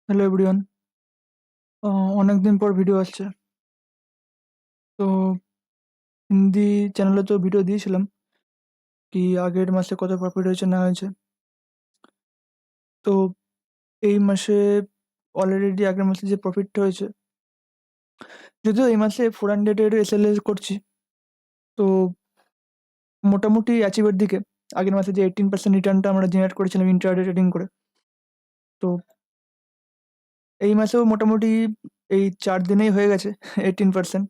Hello everyone. অনেকদিন পর video আসছে। তো হিন্দি চ্যানেলে তো ভিডিও দিয়েছিলাম কি আগের মাসে কত প্রফিট হয়েছে না হয়েছে। তো এই মাসে অলরেডি আগের মাসে যে প্রফিটটা হয়েছে, যদিও এই মাসে 400 এর এসএলএ করছি, তো মোটামুটি অ্যাচিভের দিকে। আগের মাসে যে 18% রিটার্নটা আমরা জেনারেট করেছিলাম ইন্ট্রাডে ট্রেডিং করে, তো এই মাসেও মোটামুটি এই 4 দিনেই হয়ে গেছে 18%।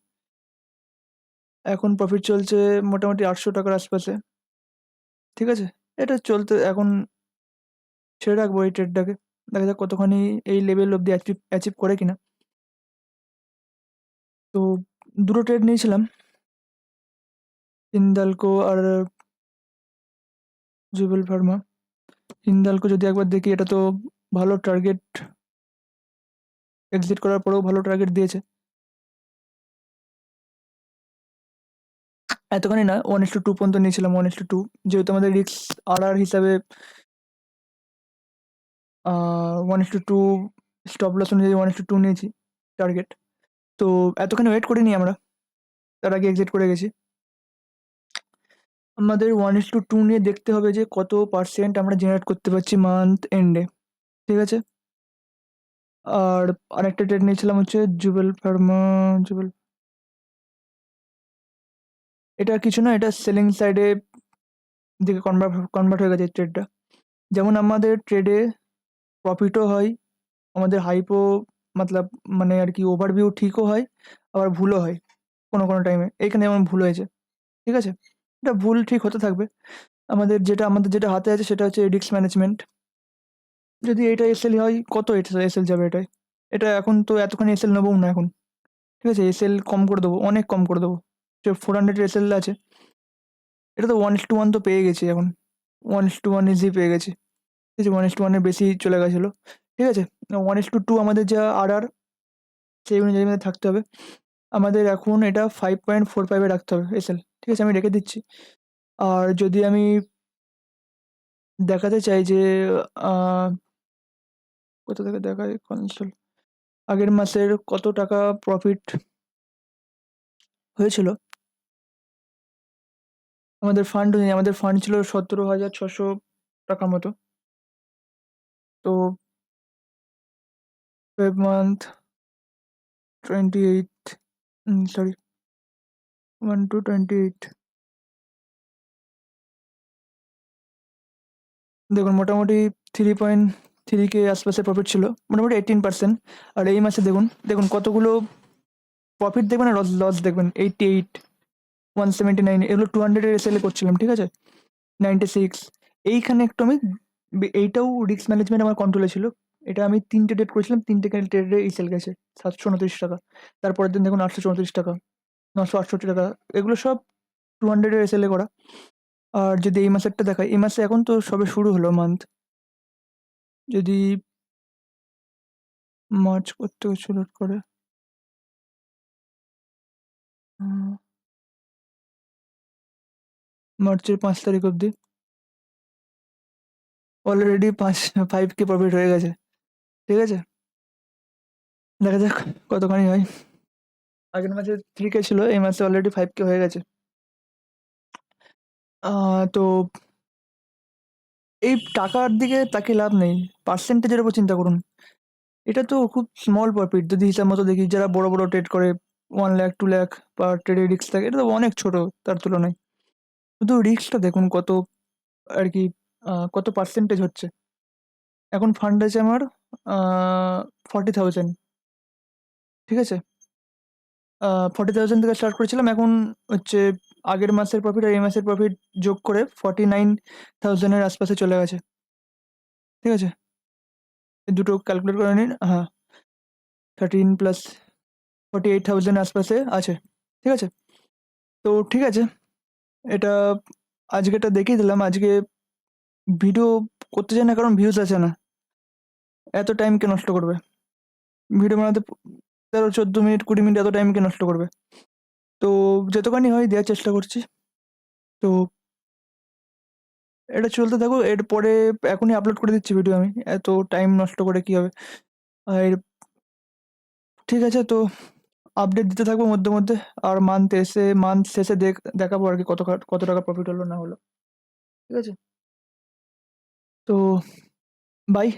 এখন প্রফিট চলছে মোটামুটি 800 টাকার আশপাশে। ঠিক আছে, এটা চলতে এখন ছেড়ে রাখবো এই ট্রেডটাকে। দেখা যাক কতখানি এই লেভেল অব্দি অ্যাচিভ করে কিনা। তো দুটো ট্রেড নিয়েছিলাম, হিন্দালকো আর জুবেল ফার্মা। হিন্দালকো যদি একবার দেখি, এটা তো ভালো টার্গেট, এক্সিট করার পরেও ভালো টার্গেট দিয়েছে। এতখানি না, 1:2 পর্যন্ত নিয়েছিলাম, 1:2, যেহেতু আমাদের রিস্ক আর হিসাবে 1:2 স্টপ লস অনুযায়ী 1:2 নিয়েছি টার্গেট। তো এতখানি ওয়েট করিনি আমরা, তার আগে এক্সিট করে গেছি। আমাদের 1:2 নিয়ে দেখতে হবে যে কত পার্সেন্ট আমরা জেনারেট করতে পারছি মান্থ এন্ডে। ঠিক আছে, আর আরেকটা ট্রেড নিয়েছিলাম হচ্ছে জুবেল ফার্মা। জুবেল, এটা কিছু না, এটা সেলিং সাইডে দিকে কনভার্ট হয়ে গেছে ট্রেডটা। যেমন আমাদের ট্রেডে প্রফিটও হয়, আমাদের হাইপও, মতলব মানে আর কি ওভারভিউ ঠিকও হয়, আবার ভুলও হয় কোনো কোনো টাইমে। এইখানে যেমন ভুল হয়েছে। ঠিক আছে, এটা ভুল ঠিক হতে থাকবে। আমাদের যেটা হাতে আছে সেটা হচ্ছে রিস্ক ম্যানেজমেন্ট। যদি এটা এসএল হয়, কত এসএল যাবে এটাই? এটা এখন তো এতখানি এসএল নেবো না এখন। ঠিক আছে, এসএল কম করে দেবো, অনেক কম করে দেবো। যে 400 এসএল আছে, এটা তো 1:1 তো পেয়ে গেছি এখন। 1:1 ইজি পেয়ে গেছি। ঠিক আছে, 1:1 বেশি চলে গেছিলো। ঠিক আছে, 1:2 আমাদের যা আর সেই অনুযায়ী আমাদের থাকতে হবে। আমাদের এখন এটা 5.45 রাখতে হবে এসএল। ঠিক আছে, আমি রেখে দিচ্ছি। আর যদি আমি দেখাতে চাই যে আহ, কোথা থেকে দেখায় কনসোল, আগের মাসের কত টাকা প্রফিট হয়েছিল আমাদের ফান্ড অনুযায়ী, আমাদের ফান্ড ছিল 17,600 টাকা মতো। তো ফেব মান্থ 28, সরি, 1 to 28, দেখুন মোটামুটি 3.3K আশপাশে প্রফিট ছিল, মোটামুটি 18%। আর এই মাসে দেখুন দেখুন কতগুলো প্রফিট দেখবেন আর লস লস দেখবেন। 88, 179, এগুলো 200 এসএল করছিলাম। ঠিক আছে, 96। এইখানে একটু আমি এইটাও রিস্ক ম্যানেজমেন্ট আমার কন্ট্রোলে ছিল। এটা আমি 3টে ট্রেড করেছিলাম, 3টে ট্রেডে এসএল গেছে 729 টাকা। তারপরের দিন দেখুন 834 টাকা, 968 টাকা, এগুলো সব 200 এসএল করা। আর যদি এই মাসেরটা দেখায়, এই মাসে এখন তো সবে শুরু হলো মান্থ, যদি মার্চ করতে শুরু করে, মার্চের 5 তারিখ অবধি অলরেডি 5K প্রফিট হয়ে গেছে। ঠিক আছে, দেখা যাক কতখানি হয়। আগের মাসে 3K ছিল, এই মাসে অলরেডি 5K হয়ে গেছে। তো এই টাকার দিকে তাকিয়ে লাভ নেই, পার্সেন্টেজের উপর চিন্তা করুন। এটা তো খুব স্মল প্রফিট যদি হিসাব মতো দেখি। যারা বড় বড় ট্রেড করে 1 লাখ 2 লাখ পার ট্রেডে রিস্ক থাকে, এটা তো অনেক ছোট তার তুলনায়। শুধু রিস্কটা দেখুন কত আর কি, কত পার্সেন্টেজ হচ্ছে। এখন ফান্ড আছে আমার 40,000। ঠিক আছে, 40,000 থেকে স্টার্ট করেছিলাম। এখন হচ্ছে আগের মাসের প্রফিট আর এই মাসের প্রফিট যোগ করে 49,000-এর আশপাশে চলে গেছে। ঠিক আছে, এই দুটো ক্যালকুলেট করে নিন। হ্যাঁ, 13 + 48,000 আশপাশে আছে। ঠিক আছে, তো ঠিক আছে, এটা আজকেটা দেখিয়ে দিলাম। আজকে ভিডিও করতে চাই না কারণ ভিউজ আছে না। এত টাইম কে নষ্ট করবে ভিডিও বানাতে? 13, 14 মিনিট, 20 মিনিট এত টাইম কে নষ্ট করবে? তো যতখানি হয় দেওয়ার চেষ্টা করছি। তো এটা চলতে থাকুক, এরপরে এখনই আপলোড করে দিচ্ছি ভিডিও আমি, এত টাইম নষ্ট করে কি হবে। আর ঠিক আছে, তো আপডেট দিতে থাকবো মধ্যে মধ্যে। আর মান্থ শেষে দেখাবো আর কি কত টাকা প্রফিট হলো না হলো। ঠিক আছে, তো বাই।